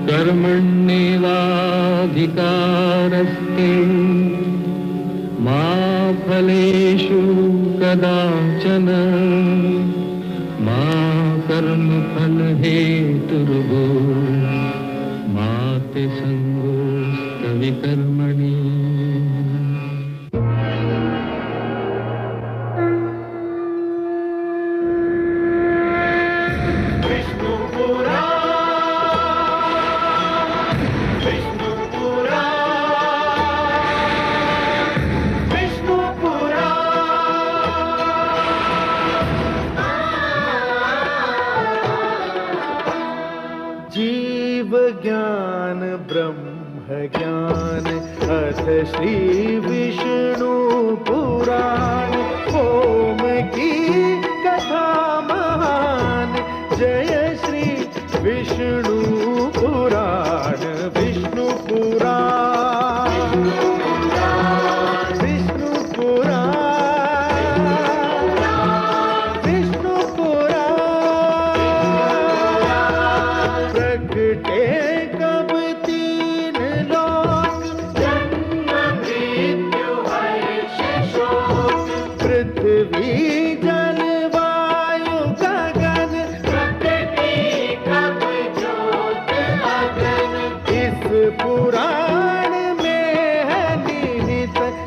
कर्मण्येवाधिकारस्ते मा फलेषु कदाचन मा कर्मफलहेतुर्भो मा ते संगोऽस्तविकर्मणि। ज्ञान ब्रह्म ज्ञान अथ श्री विष्णु पुराण ओम की कथा महान जय श्री विष्णु पुराण विष्णु पुराण विष्णु पुराण विष्णु पुराण प्रगटे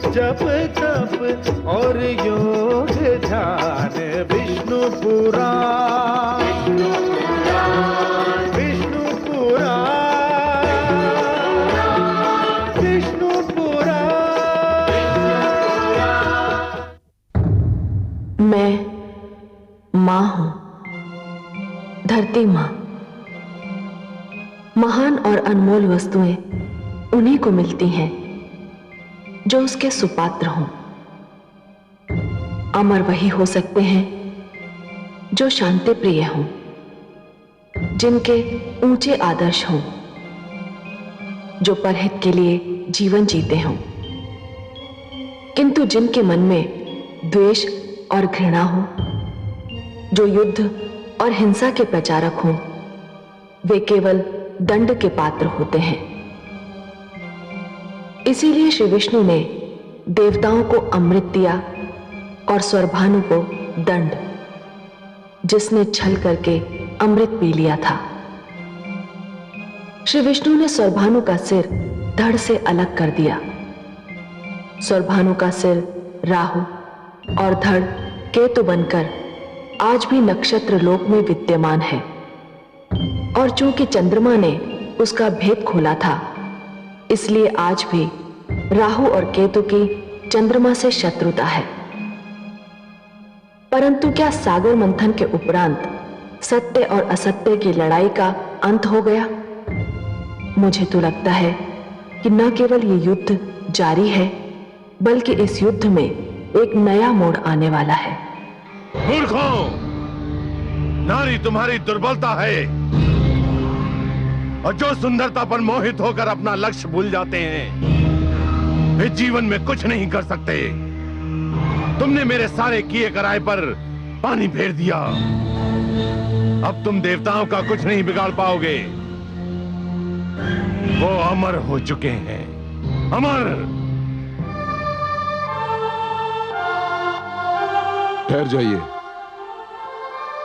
जप तप और योग ध्यान विष्णु पुराण विष्णु पुराण विष्णु पुराण। मैं माँ हूँ, धरती माँ। महान और अनमोल वस्तुएं उन्हीं को मिलती हैं जो उसके सुपात्र हों। अमर वही हो सकते हैं जो शांति प्रिय हों, जिनके ऊंचे आदर्श हों, जो परहित के लिए जीवन जीते हों। किंतु जिनके मन में द्वेष और घृणा हो, जो युद्ध और हिंसा के प्रचारक हों, वे केवल दंड के पात्र होते हैं। इसीलिए श्री विष्णु ने देवताओं को अमृत दिया और स्वरभानु को दंड, जिसने छल करके अमृत पी लिया था। श्री विष्णु ने स्वरभानु का सिर धड़ से अलग कर दिया। स्वरभानु का सिर राहु और धड़ केतु बनकर आज भी नक्षत्र लोक में विद्यमान है। और चूंकि चंद्रमा ने उसका भेद खोला था, इसलिए आज भी राहु और केतु की चंद्रमा से शत्रुता है। परंतु क्या सागर मंथन के उपरांत सत्य और असत्य की लड़ाई का अंत हो गया? मुझे तो लगता है कि न केवल ये युद्ध जारी है, बल्कि इस युद्ध में एक नया मोड़ आने वाला है। मूर्खों, नारी तुम्हारी दुर्बलता है, और जो सुंदरता पर मोहित होकर अपना लक्ष्य भूल जाते हैं, वे जीवन में कुछ नहीं कर सकते। तुमने मेरे सारे किए कराए पर पानी फेर दिया। अब तुम देवताओं का कुछ नहीं बिगाड़ पाओगे। वो अमर हो चुके हैं, अमर। ठहर जाइए,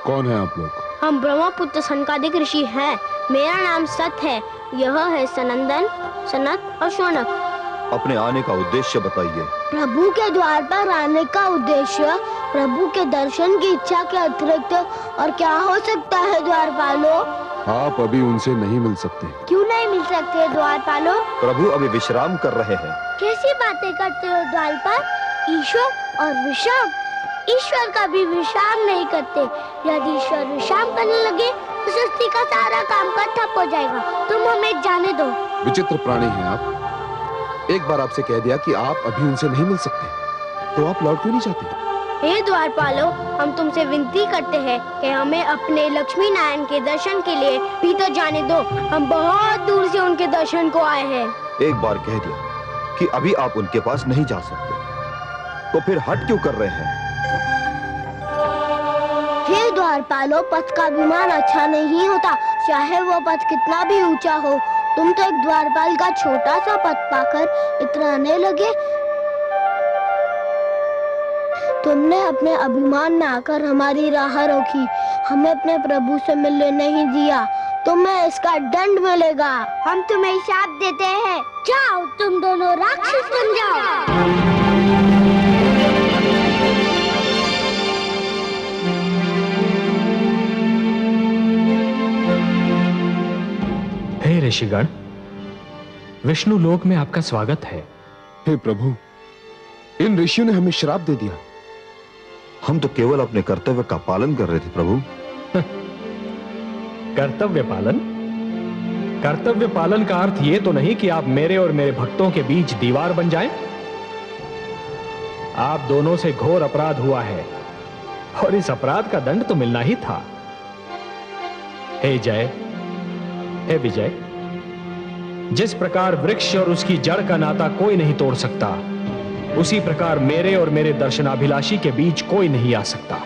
कौन है आप लोग? हम ब्रह्मपुत्र सनकादिक ऋषि हैं। मेरा नाम सत है। यह है सनंदन, सनत और शौनक। अपने आने का उद्देश्य बताइए। प्रभु के द्वार पर आने का उद्देश्य प्रभु के दर्शन की इच्छा के अतिरिक्त और क्या हो सकता है द्वारपालो? आप अभी उनसे नहीं मिल सकते। क्यों नहीं मिल सकते द्वारपालो? प्रभु अभी विश्राम कर रहे हैं। कैसी बातें करते हो द्वारपाल? ईश्वर और विश्राम? ईश्वर कभी विश्राम नहीं करते। यदि ईश्वर विश्राम करने लगे तो सृष्टि का सारा काम ठप हो जाएगा। तुम हमें जाने दो। विचित्र प्राणी हैं आप। एक बार आपसे कह दिया कि आप अभी उनसे नहीं मिल सकते, तो आप लौट क्यों नहीं जाते? हे द्वारपालो, हम तुमसे विनती करते हैं कि हमें अपने लक्ष्मी नारायण के दर्शन के लिए भीतर जाने दो। हम बहुत दूर से उनके दर्शन को आए हैं। एक बार कह दिया कि अभी आप उनके पास नहीं जा सकते, तो फिर हट क्यों कर रहे हैं? हे द्वारपालो, पथ का अभिमान अच्छा नहीं होता, चाहे वो पथ कितना भी ऊंचा हो। तुम तो एक द्वारपाल का छोटा सा पद पाकर इतराने लगे। तुमने अपने अभिमान में आकर हमारी राह रोकी, हमें अपने प्रभु से मिलने नहीं दिया। तुम्हें इसका दंड मिलेगा। हम तुम्हें शाप देते हैं, जाओ तुम दोनों राक्षस बन जाओ। हे ऋषिगण, विष्णु लोक में आपका स्वागत है। हे प्रभु, इन ऋषियों ने हमें श्राप दे दिया। हम तो केवल अपने कर्तव्य का पालन कर रहे थे प्रभु। कर्तव्य पालन? कर्तव्य पालन का अर्थ यह तो नहीं कि आप मेरे और मेरे भक्तों के बीच दीवार बन जाएं। आप दोनों से घोर अपराध हुआ है और इस अपराध का दंड तो मिलना ही था। हे जय, हे विजय, जिस प्रकार वृक्ष और उसकी जड़ का नाता कोई नहीं तोड़ सकता, उसी प्रकार मेरे और मेरे दर्शनाभिलाषी के बीच कोई नहीं आ सकता।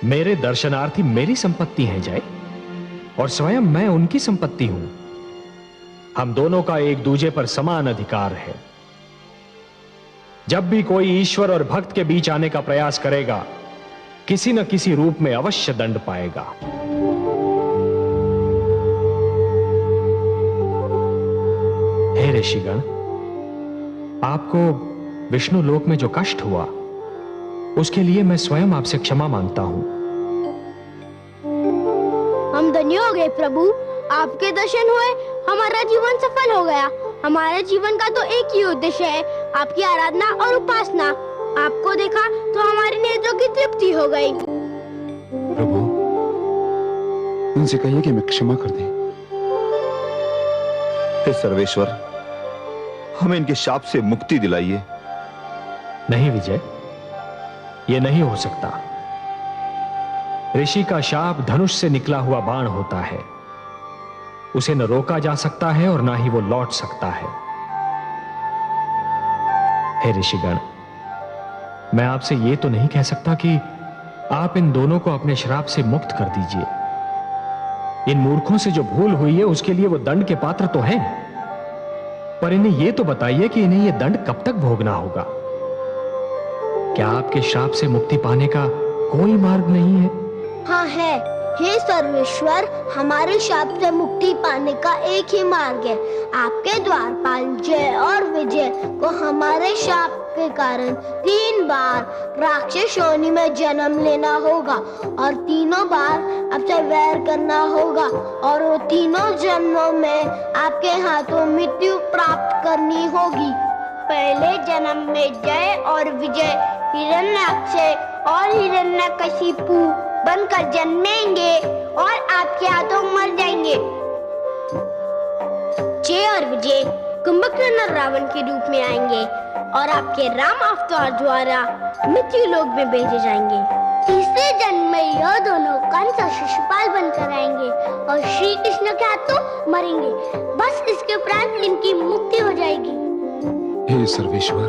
मेरे दर्शनार्थी मेरी संपत्ति हैं जय, और स्वयं मैं उनकी संपत्ति हूं। हम दोनों का एक दूजे पर समान अधिकार है। जब भी कोई ईश्वर और भक्त के बीच आने का प्रयास करेगा, किसी न किसी रूप में अवश्य दंड पाएगा। हे ऋषिगण, आपको विष्णु लोक में जो कष्ट हुआ, उसके लिए मैं स्वयं आपसे क्षमा मांगता हूं। हम धन्य हो गए प्रभु, आपके दर्शन हुए, हमारा जीवन सफल हो गया। हमारे जीवन का तो एक ही उद्देश्य है, आपकी आराधना और उपासना। आपको देखा तो हमारे नेत्रों की तृप्ति हो गई। प्रभु, उनसे कहिए कि मैं क्षमा कर दें। हे सर्वेश्वर, हमें इनके शाप से मुक्ति दिलाइए। नहीं विजय, यह नहीं हो सकता। ऋषि का शाप धनुष से निकला हुआ बाण होता है। उसे न रोका जा सकता है और ना ही वो लौट सकता है। हे ऋषिगण, मैं आपसे यह तो नहीं कह सकता कि आप इन दोनों को अपने श्राप से मुक्त कर दीजिए। इन मूर्खों से जो भूल हुई है, उसके लिए वो दंड के पात्र तो हैं, पर इन्हें यह तो बताइए कि इन्हें यह दंड कब तक भोगना होगा। क्या आपके श्राप से मुक्ति पाने का कोई मार्ग नहीं है? हाँ है। हे सर्वेश्वर, हमारे शाप से मुक्ति पाने का एक ही मार्ग है। आपके द्वारपाल जय और विजय को हमारे शाप के कारण 3 बार राक्षस योनि में जन्म लेना होगा और तीनों बार आपसे वैर करना होगा, और वो तीनों जन्मों में आपके हाथों मृत्यु प्राप्त करनी होगी। पहले जन्म में जय और विजय हिरण्याक्ष और हिरण्यकशिपु बनकर जन्मेंगे और आपके हाथों मर जाएंगे। जय और विजय कुंभकर्ण और रावण के रूप में आएंगे और आपके राम अवतार द्वारा मृत्यु लोक में भेजे जाएंगे। तीसरे जन्म में यह दोनों कंस और शिशुपाल बनकर आएंगे और श्री कृष्ण के हाथों मरेंगे। बस इसके उपरांत इनकी मुक्ति हो जाएगी। हे सर्वेश्वर,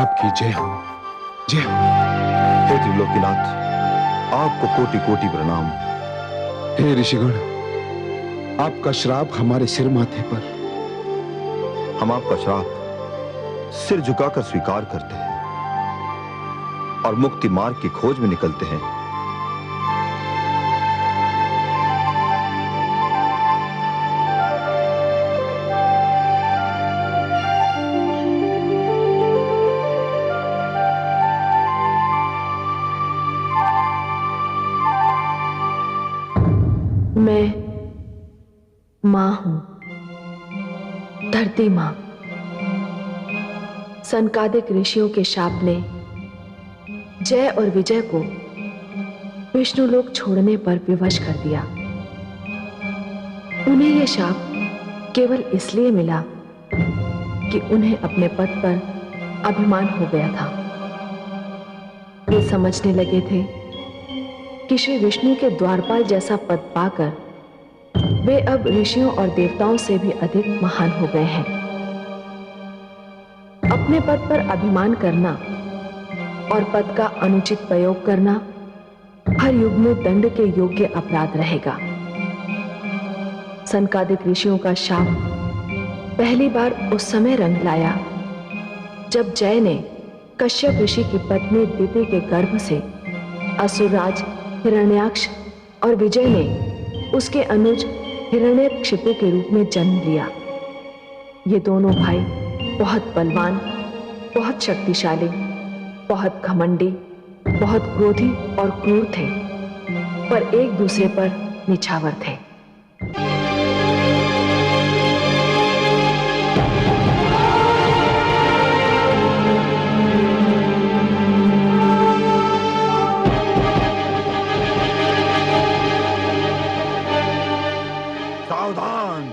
आपकी जय हो, जय हो। हे त्रिलोकीनाथ, आपको कोटि कोटि प्रणाम। हे ऋषिगण, आपका श्राप हमारे सिर माथे पर। हम आपका श्राप सिर झुकाकर स्वीकार करते हैं और मुक्ति मार्ग की खोज में निकलते हैं। मैं मां हूं, धरती मां। सनकादिक ऋषियों के शाप ने जय और विजय को विष्णु लोक छोड़ने पर विवश कर दिया। उन्हें यह शाप केवल इसलिए मिला कि उन्हें अपने पद पर अभिमान हो गया था। वे समझने लगे थे कि श्री विष्णु के द्वारपाल जैसा पद पाकर वे अब ऋषियों और देवताओं से भी अधिक महान हो गए हैं। अपने पद पर अभिमान करना और पद का अनुचित प्रयोग करना हर युग में दंड के योग्य अपराध रहेगा। सनकादिक ऋषियों का शाप पहली बार उस समय रंग लाया जब जय ने कश्यप ऋषि की पत्नी दिति के गर्भ से असुरराज हिरण्याक्ष और विजय ने उसके अनुज हिरण्यकशिपु के रूप में जन्म लिया। ये दोनों भाई बहुत बलवान, बहुत शक्तिशाली, बहुत घमंडी, बहुत क्रोधी और क्रूर थे, पर एक दूसरे पर निछावर थे। सावधान!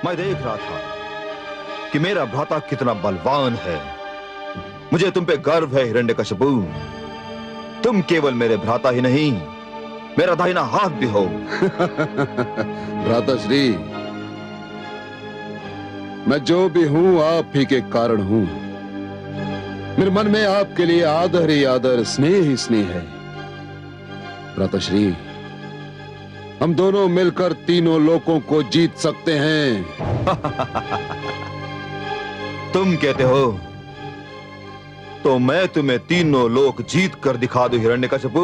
मैं देख रहा था कि मेरा भ्राता कितना बलवान है। मुझे तुम पे गर्व है हिरण्यकशिपु। तुम केवल मेरे भ्राता ही नहीं, मेरा दाहिना हाथ भी हो। भ्राताश्री, मैं जो भी हूं आप ही के कारण हूं। मेरे मन में आपके लिए आदर ही आदर, स्नेह ही स्नेह है। भ्राताश्री, हम दोनों मिलकर तीनों लोकों को जीत सकते हैं। तुम कहते हो तो मैं तुम्हें तीनों लोक जीत कर दिखा दूं हिरण्यकशिपु।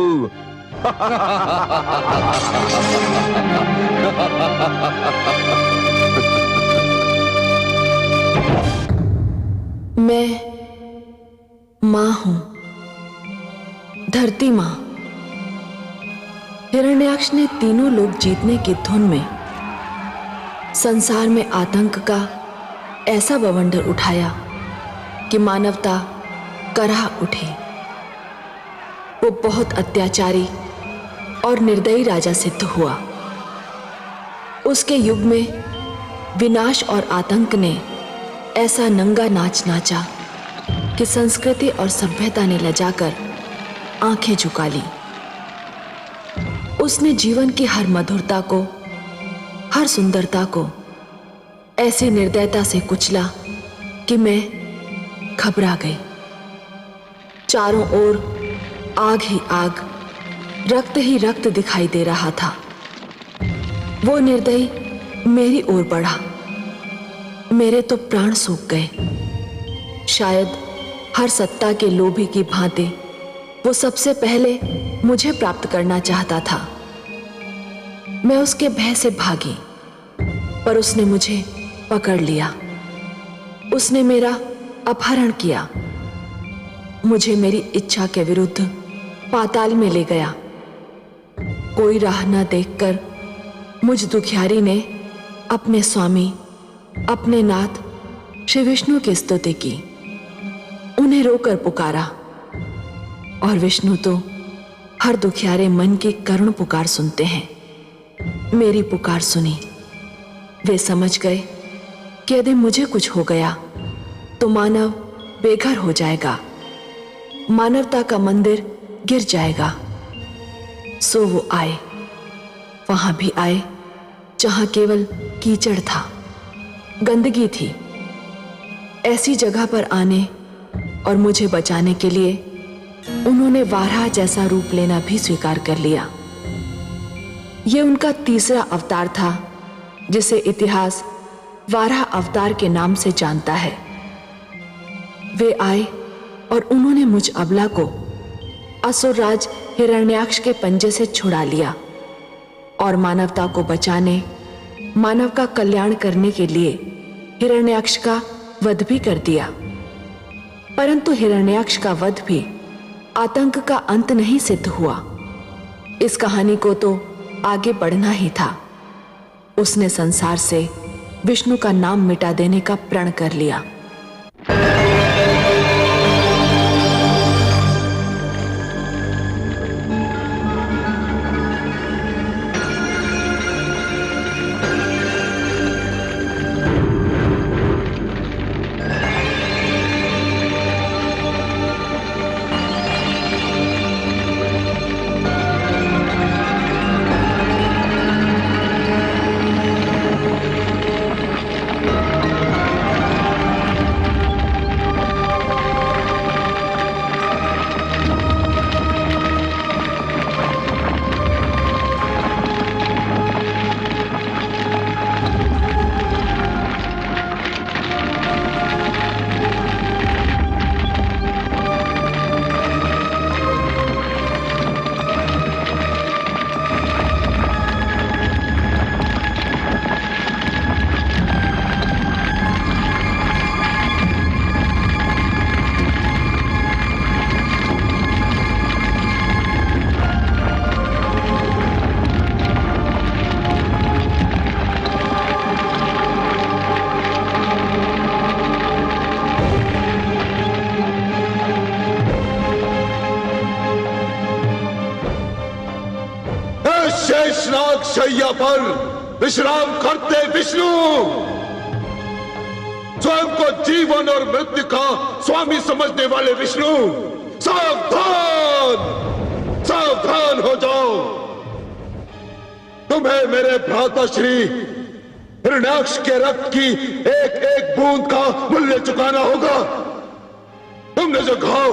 मैं मां हूं, धरती मां। हिरण्याक्ष ने तीनों लोग जीतने की धुन में संसार में आतंक का ऐसा बवंडर उठाया कि मानवता कराह उठी। वो बहुत अत्याचारी और निर्दयी राजा सिद्ध हुआ। उसके युग में विनाश और आतंक ने ऐसा नंगा नाच नाचा कि संस्कृति और सभ्यता ने लजाकर आंखें झुका ली। उसने जीवन की हर मधुरता को, हर सुंदरता को ऐसी निर्दयता से कुचला कि मैं घबरा गई। चारों ओर आग ही आग, रक्त ही रक्त दिखाई दे रहा था। वो निर्दयी मेरी ओर बढ़ा। मेरे तो प्राण सूख गए। शायद हर सत्ता के लोभी की भांति वो सबसे पहले मुझे प्राप्त करना चाहता था। मैं उसके भय से भागी, पर उसने मुझे पकड़ लिया। उसने मेरा अपहरण किया, मुझे मेरी इच्छा के विरुद्ध पाताल में ले गया। कोई राह न देखकर मुझ दुखियारी ने अपने स्वामी, अपने नाथ श्री विष्णु की स्तुति की, उन्हें रोकर पुकारा, और विष्णु तो हर दुखियारे मन की करुण पुकार सुनते हैं। मेरी पुकार सुनी, वे समझ गए कि यदि मुझे कुछ हो गया तो मानव बेघर हो जाएगा, मानवता का मंदिर गिर जाएगा। सो वो आए, वहां भी आए जहां केवल कीचड़ था, गंदगी थी। ऐसी जगह पर आने और मुझे बचाने के लिए उन्होंने वाराह जैसा रूप लेना भी स्वीकार कर लिया। यह उनका तीसरा अवतार था, जिसे इतिहास वाराह अवतार के नाम से जानता है। वे आए और उन्होंने मुझ अबला को असुरराज हिरण्याक्ष के पंजे से छुड़ा लिया और मानवता को बचाने, मानव का कल्याण करने के लिए हिरण्याक्ष का वध भी कर दिया। परंतु हिरण्याक्ष का वध भी आतंक का अंत नहीं सिद्ध हुआ। इस कहानी को तो आगे बढ़ना ही था। उसने संसार से विष्णु का नाम मिटा देने का प्रण कर लिया। शेषनाग शैया पर विश्राम करते विष्णु, स्वयं को जीवन और मृत्यु का स्वामी समझने वाले विष्णु, सावधान सावधान हो जाओ। तुम्हें मेरे भ्राता श्री हिरण्याक्ष के रक्त की एक एक बूंद का मूल्य चुकाना होगा। तुमने जो घाव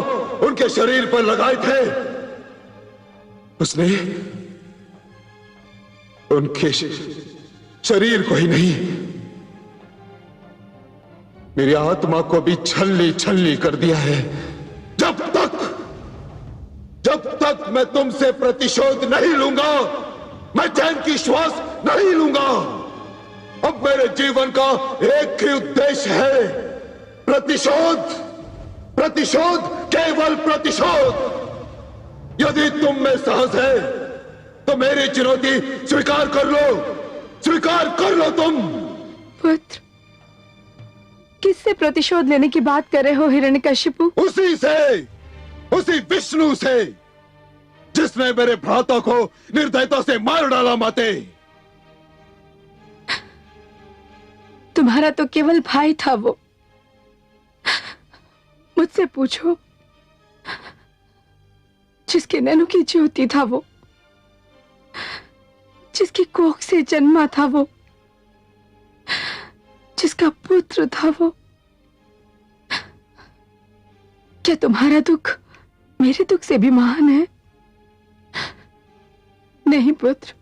उनके शरीर पर लगाए थे, उसने उनके शरीर को ही नहीं, मेरी आत्मा को भी छलनी छलनी कर दिया है। जब तक मैं तुमसे प्रतिशोध नहीं लूंगा, मैं चैन की श्वास नहीं लूंगा। अब मेरे जीवन का एक ही उद्देश्य है, प्रतिशोध, प्रतिशोध, केवल प्रतिशोध। यदि तुम में साहस है तो मेरी चुनौती स्वीकार कर लो, स्वीकार कर लो तुम। पुत्र, किससे प्रतिशोध लेने की बात कर रहे हो हिरण्यकशिपु? उसी से, उसी विष्णु से, जिसने मेरे भ्राता को निर्दयता से मार डाला। माते, तुम्हारा तो केवल भाई था वो। मुझसे पूछो, जिसके नैनों की ज्योति था वो, जिसकी कोख से जन्मा था वो, जिसका पुत्र था वो। क्या तुम्हारा दुख मेरे दुख से भी महान है? नहीं पुत्र,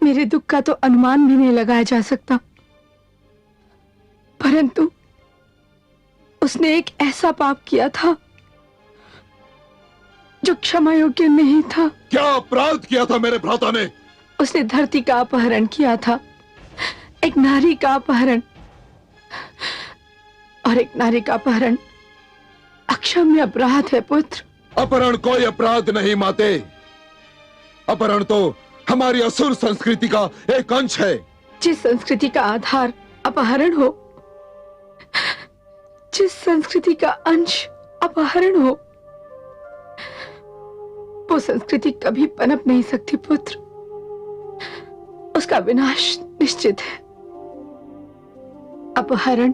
मेरे दुख का तो अनुमान भी नहीं लगाया जा सकता। परंतु उसने एक ऐसा पाप किया था जो क्षमा योग्य नहीं था। क्या अपराध किया था मेरे भ्राता ने? उसने धरती का अपहरण किया था, एक नारी का अपहरण, और एक नारी का अपहरण अक्षम्य अपराध है पुत्र। अपहरण कोई अपराध नहीं माते, अपहरण तो हमारी असुर संस्कृति का एक अंश है। जिस संस्कृति का आधार अपहरण हो, जिस संस्कृति का अंश अपहरण हो, वो संस्कृति कभी पनप नहीं सकती पुत्र। उसका विनाश निश्चित है। अपहरण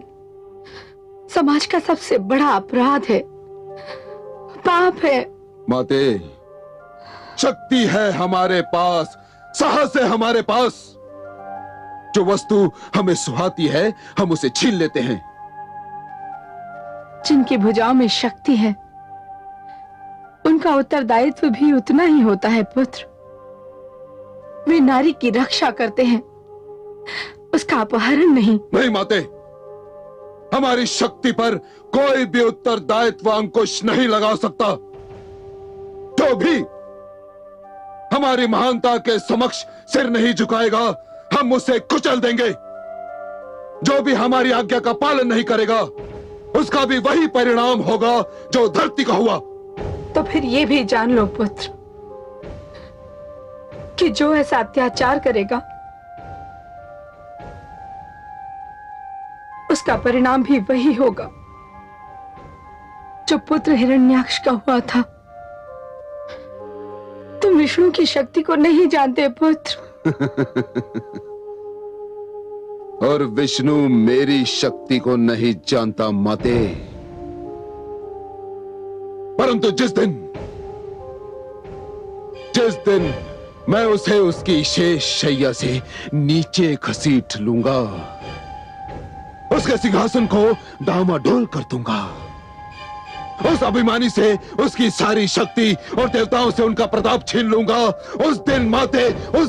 समाज का सबसे बड़ा अपराध है, पाप है। माते, शक्ति है हमारे पास, साहस है हमारे पास। जो वस्तु हमें सुहाती है हम उसे छीन लेते हैं। जिनकी भुजाओं में शक्ति है उनका उत्तरदायित्व भी उतना ही होता है पुत्र। वे नारी की रक्षा करते हैं, उसका अपहरण नहीं। नहीं माते, हमारी शक्ति पर कोई भी उत्तरदायित्व अंकुश नहीं लगा सकता। जो भी हमारी महानता के समक्ष सिर नहीं झुकाएगा हम उसे कुचल देंगे। जो भी हमारी आज्ञा का पालन नहीं करेगा उसका भी वही परिणाम होगा जो धरती का हुआ। तो फिर ये भी जान लो पुत्र कि जो ऐसा अत्याचार करेगा उसका परिणाम भी वही होगा जो पुत्र हिरण्याक्ष का हुआ था। तुम विष्णु की शक्ति को नहीं जानते पुत्र। और विष्णु मेरी शक्ति को नहीं जानता माते। परंतु जिस दिन मैं उसे उसकी शेष शैया से नीचे घसीट लूंगा, उसके सिंहासन को डामाडोल कर दूंगा, उस अभिमानी से उसकी सारी शक्ति और देवताओं से उनका प्रताप छीन लूंगा। उस दिन माते, उस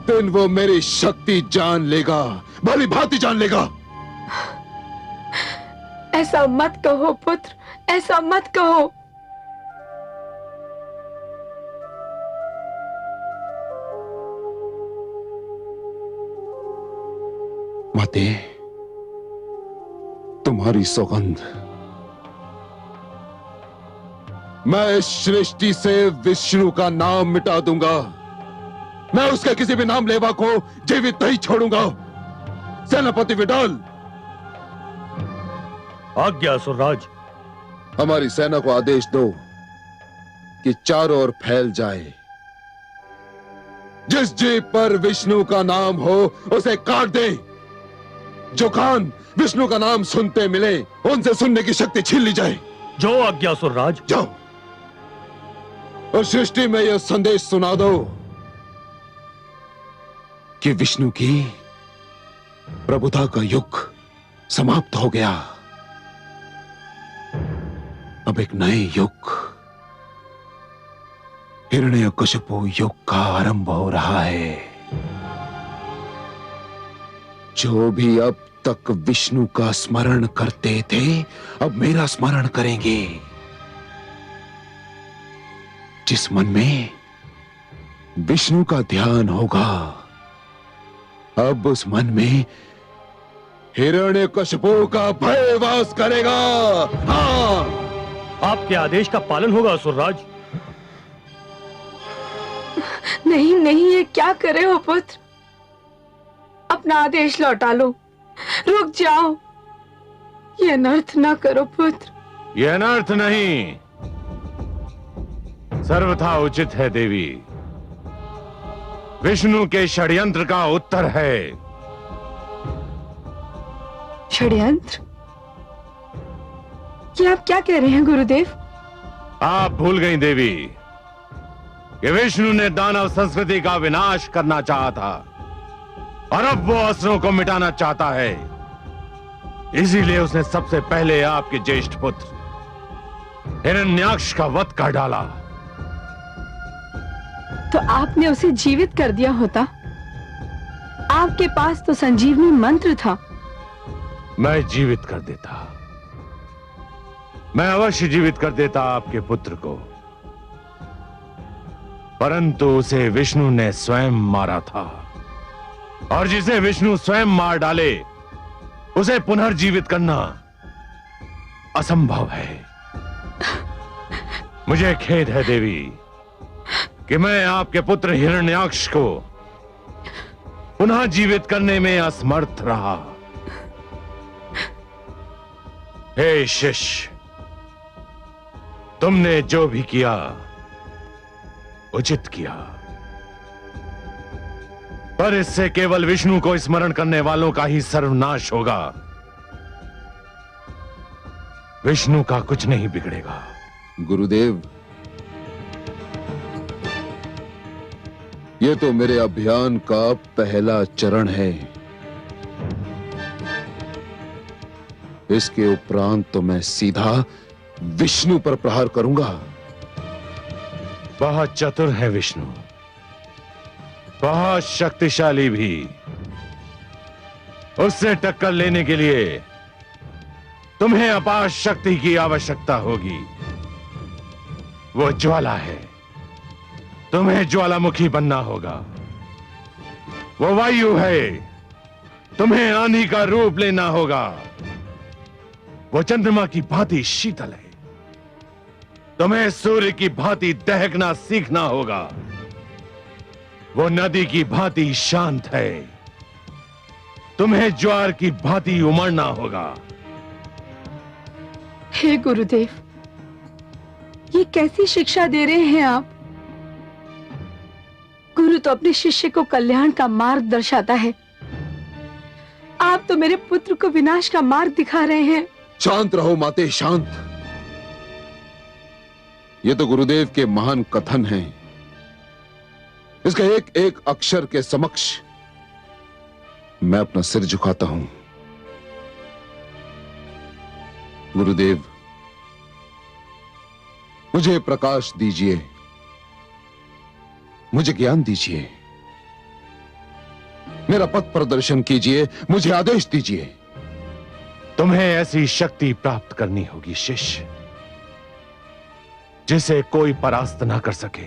दिन वो मेरी शक्ति जान लेगा, भली भांति जान लेगा। ऐसा मत कहो पुत्र, ऐसा मत कहो। माते, तुम्हारी सौगंध, मैं इस सृष्टि से विष्णु का नाम मिटा दूंगा। मैं उसके किसी भी नाम लेवा को जीवित नहीं छोड़ूंगा। सेनापति विडाल, आज्ञा असुरराज। हमारी सेना को आदेश दो कि चारों ओर फैल जाए। जिस जीप पर विष्णु का नाम हो उसे काट दे। जो कान विष्णु का नाम सुनते मिले उनसे सुनने की शक्ति छीन ली जाए। जो आज्ञा असुरराज। जाओ और सृष्टि में यह संदेश सुना दो कि विष्णु की प्रभुता का युग समाप्त हो गया। अब एक नए युग, हिरण्यकशिपु युग का आरंभ हो रहा है। जो भी अब तक विष्णु का स्मरण करते थे अब मेरा स्मरण करेंगे। जिस मन में विष्णु का ध्यान होगा अब उस मन में हिरण्यकशिपु का भय वास करेगा। हाँ, आपके आदेश का पालन होगा असुरराज। नहीं नहीं, ये क्या कर रहे हो पुत्र? अपना आदेश लौटा लो, रुक जाओ। ये अनर्थ ना करो पुत्र। यह अनर्थ नहीं, सर्वथा उचित है देवी। विष्णु के षड्यंत्र का उत्तर है। षड्यंत्र? ये आप क्या कह रहे हैं गुरुदेव? आप भूल गई देवी कि विष्णु ने दानव संस्कृति का विनाश करना चाहा था और अब वो असुरों को मिटाना चाहता है। इसीलिए उसने सबसे पहले आपके ज्येष्ठ पुत्र हिरण्याक्ष का वध कर डाला। तो आपने उसे जीवित कर दिया होता। आपके पास तो संजीवनी मंत्र था। मैं जीवित कर देता, मैं अवश्य जीवित कर देता आपके पुत्र को, परंतु उसे विष्णु ने स्वयं मारा था। और जिसे विष्णु स्वयं मार डाले उसे पुनर्जीवित करना असंभव है। मुझे खेद है देवी, कि मैं आपके पुत्र हिरण्याक्ष को पुनः जीवित करने में असमर्थ रहा। हे शिष्य, तुमने जो भी किया उचित किया, पर इससे केवल विष्णु को स्मरण करने वालों का ही सर्वनाश होगा। विष्णु का कुछ नहीं बिगड़ेगा। गुरुदेव, ये तो मेरे अभियान का पहला चरण है। इसके उपरांत तो मैं सीधा विष्णु पर प्रहार करूंगा। बहुत चतुर है विष्णु, बहुत शक्तिशाली भी। उससे टक्कर लेने के लिए तुम्हें अपार शक्ति की आवश्यकता होगी। वो ज्वाला है, तुम्हें ज्वालामुखी बनना होगा। वो वायु है, तुम्हें आंधी का रूप लेना होगा। वो चंद्रमा की भांति शीतल है, तुम्हें सूर्य की भांति दहकना सीखना होगा। वो नदी की भांति शांत है, तुम्हें ज्वार की भांति उमड़ना होगा। हे गुरुदेव, ये कैसी शिक्षा दे रहे हैं आप? गुरु तो अपने शिष्य को कल्याण का मार्ग दर्शाता है, आप तो मेरे पुत्र को विनाश का मार्ग दिखा रहे हैं। शांत रहो माते, शांत। ये तो गुरुदेव के महान कथन हैं। इसके एक एक अक्षर के समक्ष मैं अपना सिर झुकाता हूं। गुरुदेव, मुझे प्रकाश दीजिए, मुझे ज्ञान दीजिए, मेरा पथ प्रदर्शन कीजिए, मुझे आदेश दीजिए। तुम्हें ऐसी शक्ति प्राप्त करनी होगी शिष्य, जिसे कोई परास्त ना कर सके।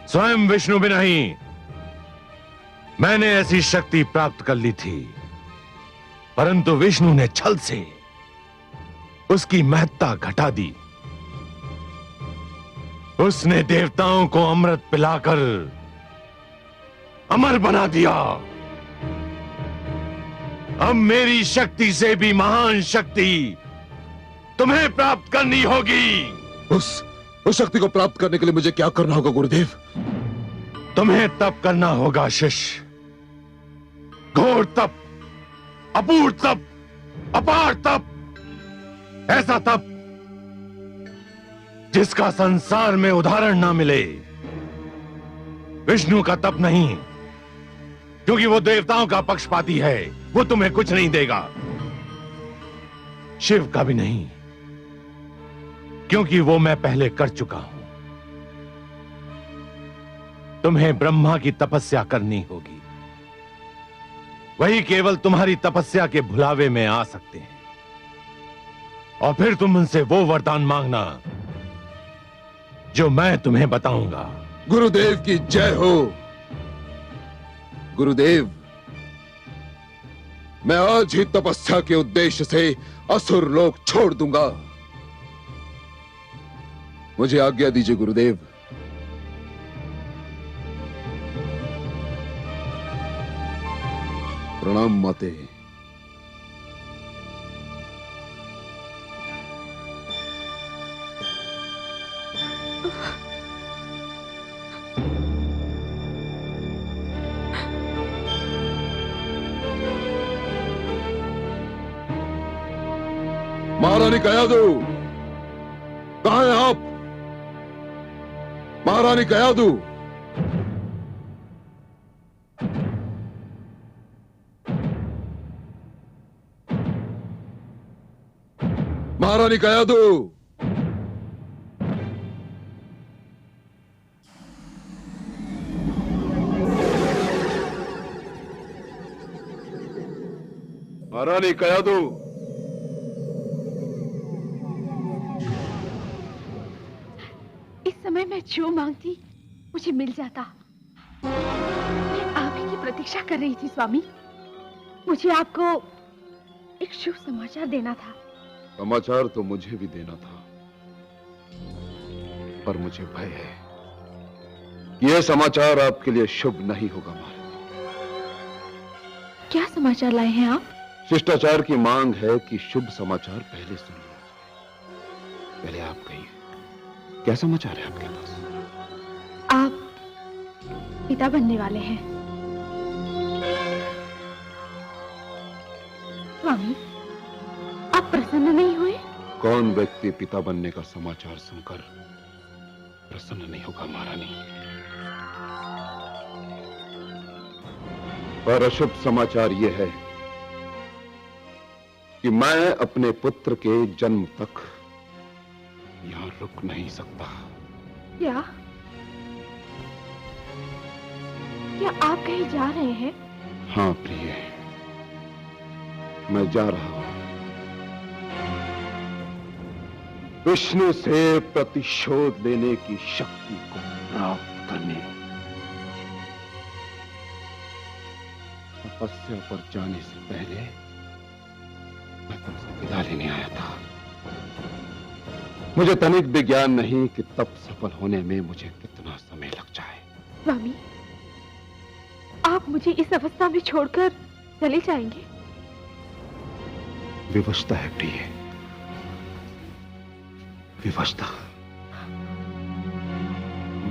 स्वयं विष्णु भी नहीं, मैंने ऐसी शक्ति प्राप्त कर ली थी, परंतु विष्णु ने छल से उसकी महत्ता घटा दी। उसने देवताओं को अमृत पिलाकर अमर बना दिया। अब मेरी शक्ति से भी महान शक्ति तुम्हें प्राप्त करनी होगी। उस शक्ति को प्राप्त करने के लिए मुझे क्या करना होगा गुरुदेव? तुम्हें तप करना होगा शिष्य, घोर तप, अपूर्व तप, अपार तप, ऐसा तप जिसका संसार में उदाहरण ना मिले। विष्णु का तप नहीं, क्योंकि वो देवताओं का पक्षपाती है, वो तुम्हें कुछ नहीं देगा। शिव का भी नहीं, क्योंकि वो मैं पहले कर चुका हूं। तुम्हें ब्रह्मा की तपस्या करनी होगी, वही केवल तुम्हारी तपस्या के भुलावे में आ सकते हैं। और फिर तुम उनसे वो वरदान मांगना जो मैं तुम्हें बताऊंगा। गुरुदेव की जय हो। गुरुदेव, मैं आज ही तपस्या के उद्देश्य से असुर लोक छोड़ दूंगा। मुझे आज्ञा दीजिए गुरुदेव। प्रणाम माते। महारानी कयादू, कहां हैं आप? महारानी कयादू, महारानी कयादू। महारानी कयादू, समय मैं जो मांगती मुझे मिल जाता। मैं आप ही की प्रतीक्षा कर रही थी स्वामी। मुझे आपको एक शुभ समाचार देना था। समाचार तो मुझे भी देना था, पर मुझे भय है। यह समाचार आपके लिए शुभ नहीं होगा महाराज। क्या समाचार लाए हैं आप? शिष्टाचार की मांग है कि शुभ समाचार पहले सुन लिया जाए। पहले आप कहिए, क्या समाचार है आपके पास? आप पिता बनने वाले हैं। स्वामी, आप प्रसन्न नहीं हुए? कौन व्यक्ति पिता बनने का समाचार सुनकर प्रसन्न नहीं होगा महारानी? पर अशुभ समाचार यह है कि मैं अपने पुत्र के जन्म तक यहां रुक नहीं सकता। क्या आप कहीं जा रहे हैं? हां प्रिय, मैं जा रहा हूं विष्णु से प्रतिशोध लेने की शक्ति को प्राप्त करने। तपस्या पर जाने से पहले मैं तुमसे विदा लेने आया था। मुझे तनिक भी ज्ञान नहीं कि तप सफल होने में मुझे कितना समय लग जाए। स्वामी, आप मुझे इस अवस्था में छोड़कर चले जाएंगे? विवशता है प्रिय, विवशता।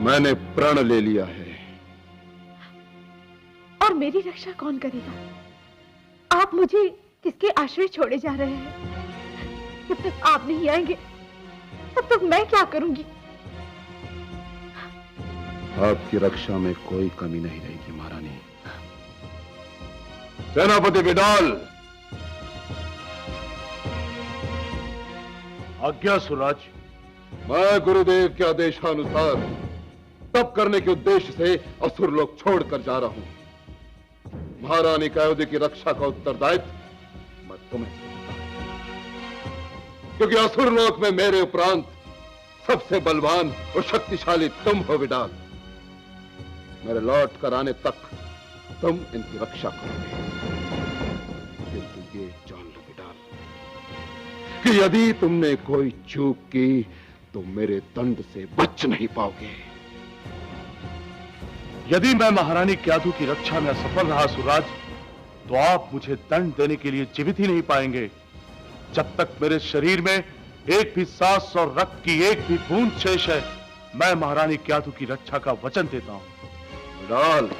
मैंने प्रण ले लिया है। और मेरी रक्षा कौन करेगा? आप मुझे किसके आश्रय छोड़े जा रहे हैं? जब तक आप नहीं आएंगे तब तक मैं क्या करूंगी? आपकी रक्षा में कोई कमी नहीं रहेगी महारानी। सेनापति विडाल। आज्ञा सुराज। मैं गुरुदेव के आदेशानुसार तप करने के उद्देश्य से असुर लोक छोड़कर जा रहा हूं। महारानी कायोधि की रक्षा का उत्तरदायित्व मैं तुम्हें सौंपता हूं, क्योंकि असुर लोक में मेरे उपरांत सबसे बलवान और शक्तिशाली तुम हो विडाल। मेरे लौट कर आने तक तुम इनकी रक्षा करोगे। किंतु ये जान लो विडाल कि यदि तुमने कोई चूक की तो मेरे दंड से बच नहीं पाओगे। यदि मैं महारानी क्याधु की रक्षा में असफल रहा सुराज, तो आप मुझे दंड देने के लिए जीवित ही नहीं पाएंगे। जब तक मेरे शरीर में एक भी सांस और रक्त की एक भी बूंद शेष है, मैं महारानी क्याधु की रक्षा का वचन देता हूं। विडाल,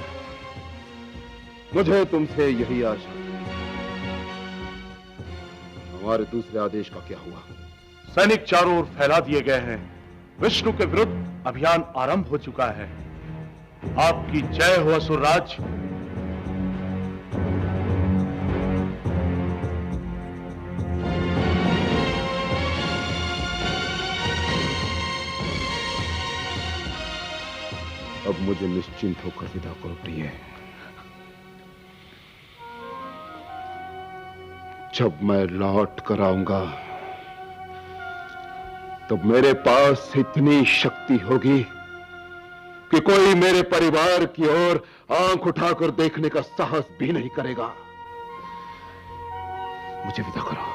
मुझे तुमसे यही आशा। हमारे दूसरे आदेश का क्या हुआ? सैनिक चारों ओर फैला दिए गए हैं। विष्णु के विरुद्ध अभियान आरंभ हो चुका है। आपकी जय हो असुरराज। अब मुझे निश्चिंत होकर विदा करो प्रिय। जब मैं लौट कर आऊंगा तो मेरे पास इतनी शक्ति होगी कि कोई मेरे परिवार की ओर आंख उठाकर देखने का साहस भी नहीं करेगा। मुझे विदा करो।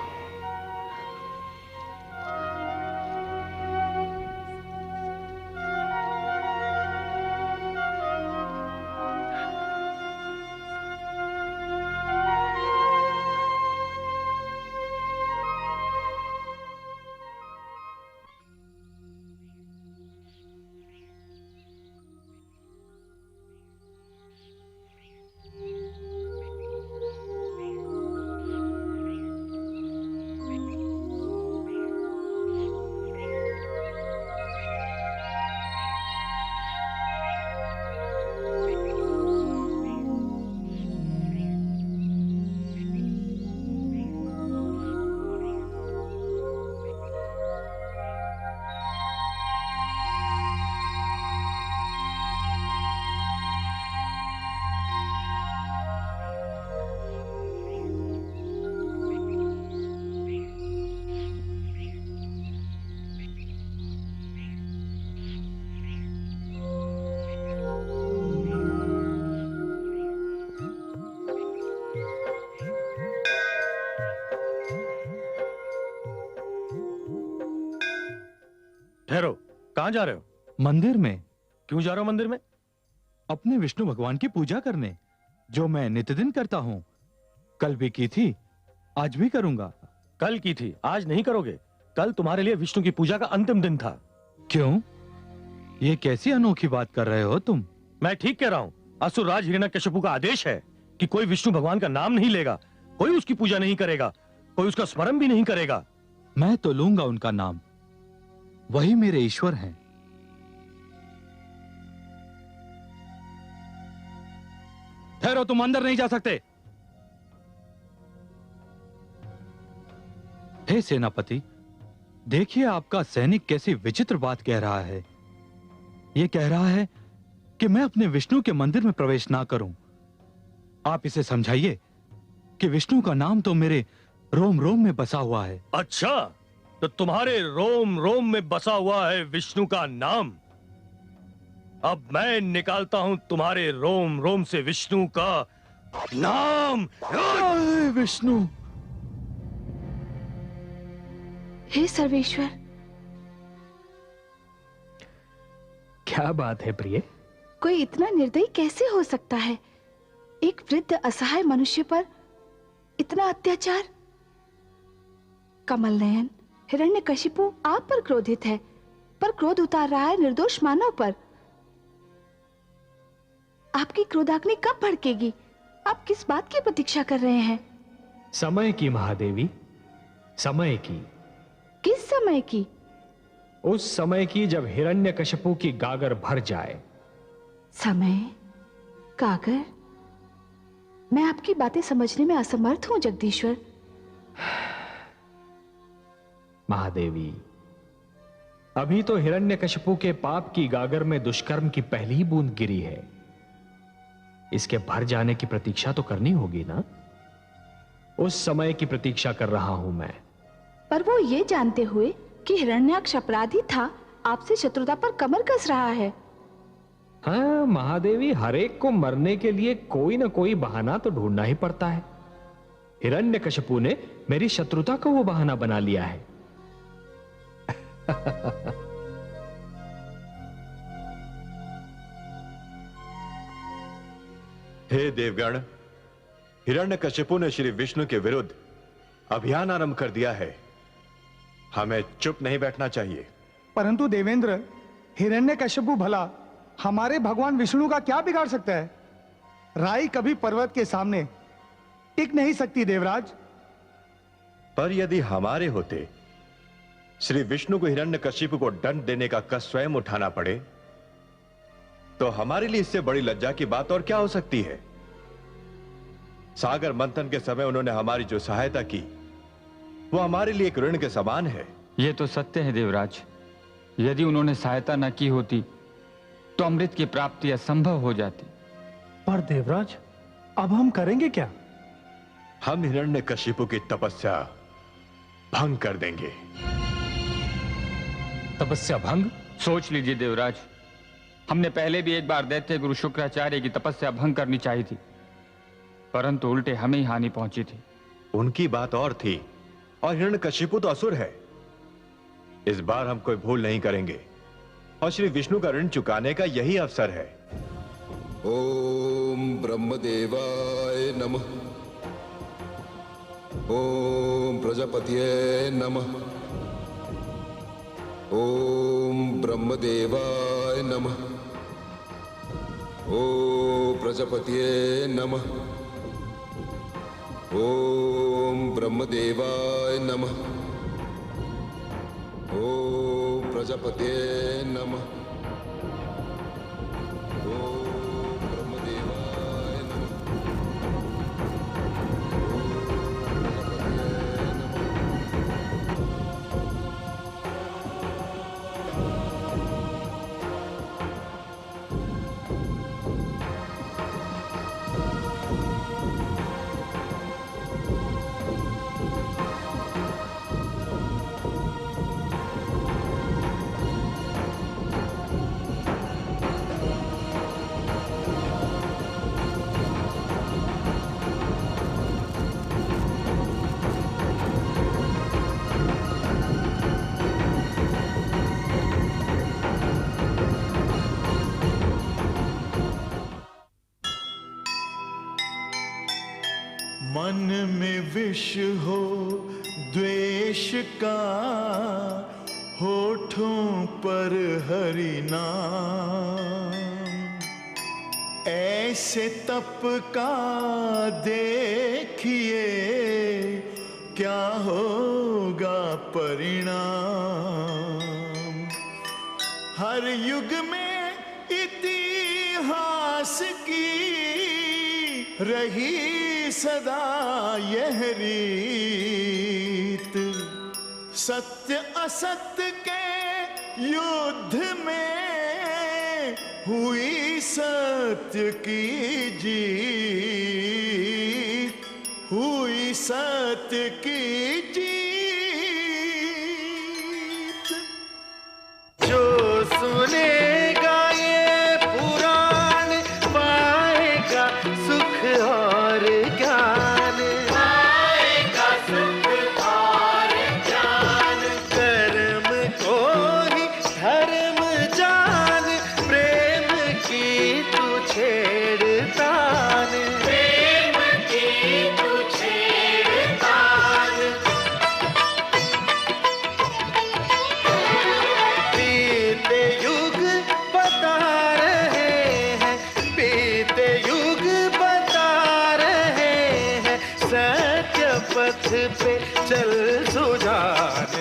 ठहरो, कहां जा रहे हो? मंदिर में। क्यों जा रहे हो मंदिर में? अपने विष्णु भगवान की पूजा करने, जो मैं नित्यदिन करता हूं। कल भी की थी, आज भी करूंगा। कल की थी, आज नहीं करोगे? कल तुम्हारे लिए विष्णु की पूजा का अंतिम दिन था। क्यों? ये कैसी अनोखी बात कर रहे हो तुम? मैं ठीक कह रहा हूं। असुरराज हिरण्यकशिपु का आदेश है कि कोई विष्णु भगवान का नाम नहीं लेगा, कोई उसकी पूजा नहीं करेगा, कोई उसका स्मरण भी नहीं करेगा। मैं तो लूंगा उनका नाम, वही मेरे ईश्वर हैं। ठहरो, तुम अंदर नहीं जा सकते। हे सेनापति, देखिए आपका सैनिक कैसी विचित्र बात कह रहा है। यह कह रहा है कि मैं अपने विष्णु के मंदिर में प्रवेश ना करूं। आप इसे समझाइए कि विष्णु का नाम तो मेरे रोम रोम में बसा हुआ है। अच्छा, तो तुम्हारे रोम रोम में बसा हुआ है विष्णु का नाम। अब मैं निकालता हूं तुम्हारे रोम रोम से विष्णु का नाम। विष्णु! हे सर्वेश्वर! क्या बात है प्रिय? कोई इतना निर्दयी कैसे हो सकता है? एक वृद्ध असहाय मनुष्य पर इतना अत्याचार। कमल नयन, हिरण्यकशिपु आप पर क्रोधित है, पर क्रोध उतार रहा है निर्दोष मानव पर। आपकी क्रोधाग्नि कब भड़केगी? आप किस बात की प्रतीक्षा कर रहे हैं? समय की महादेवी, समय की। किस समय की? उस समय की जब हिरण्यकशिपु की गागर भर जाए। समय? गागर? मैं आपकी बातें समझने में असमर्थ हूं जगदीश्वर। महादेवी, अभी तो हिरण्यकशिपु के पाप की गागर में दुष्कर्म की पहली ही बूंद गिरी है। इसके भर जाने की प्रतीक्षा तो करनी होगी ना? उस समय की प्रतीक्षा कर रहा हूं मैं। पर वो ये जानते हुए कि हिरण्याक्ष अपराधी था, आपसे शत्रुता पर कमर कस रहा है। हाँ महादेवी, हरेक को मरने के लिए कोई ना कोई बहाना तो ढूंढना ही पड़ता है। हिरण्यकशिपु ने मेरी शत्रुता को वो बहाना बना लिया है। हे देवगण, हिरण्यकशिपु ने श्री विष्णु के विरुद्ध अभियान आरंभ कर दिया है। हमें चुप नहीं बैठना चाहिए। परंतु देवेंद्र, हिरण्यकशिपु भला हमारे भगवान विष्णु का क्या बिगाड़ सकता है? राई कभी पर्वत के सामने टिक नहीं सकती देवराज। पर यदि हमारे होते श्री विष्णु को हिरण्यकशिपु को दंड देने का कष्ट स्वयं उठाना पड़े, तो हमारे लिए इससे बड़ी लज्जा की बात और क्या हो सकती है? सागर मंथन के समय उन्होंने हमारी जो सहायता की, वो हमारे लिए एक ऋण के समान है। ये तो सत्य है देवराज। यदि उन्होंने सहायता न की होती तो अमृत की प्राप्ति असंभव हो जाती। पर देवराज, अब हम करेंगे क्या? हम हिरण्यकशिपु की तपस्या भंग कर देंगे। तपस्या भंग? सोच लीजिए देवराज, हमने पहले भी एक बार दैत्य गुरु शुक्राचार्य की तपस्या भंग करनी चाहिए थी, परंतु उल्टे हमें ही हानि पहुंची थी। उनकी बात और थी, और हिरण्यकशिपु तो असुर है। इस बार हम कोई भूल नहीं करेंगे, और श्री विष्णु का ऋण चुकाने का यही अवसर है। ओम ब्रह्मदेवाय नमः। ओम प्रजापतये नमः। ओम ब्रह्मदेवाय नमः। ओम प्रजापतये नमः। ओम ब्रह्मदेवाय नमः। ओम प्रजापतये नमः। ओम ब्रह्मदेवाय नमः। मन में विष हो द्वेष का, होठों पर हरि नाम। ऐसे तप का देखिए क्या होगा परिणाम। हर युग में इतिहास की रही सदा यह रीत, सत्य असत्य के युद्ध में हुई सत्य की जीत, हुई सत्य की जीत। जो सुनेगा ये पुराण पाएगा सुख और ज्ञान, पाएगा सुख और ज्ञान। कर्म को ही धर्म जान, प्रेम की तू छेड़तान, प्रेम की तू छेड़तान। बीते युग बता रहे हैं, बीते युग बता रहे हैं, सत्य पथ पे चल सुजान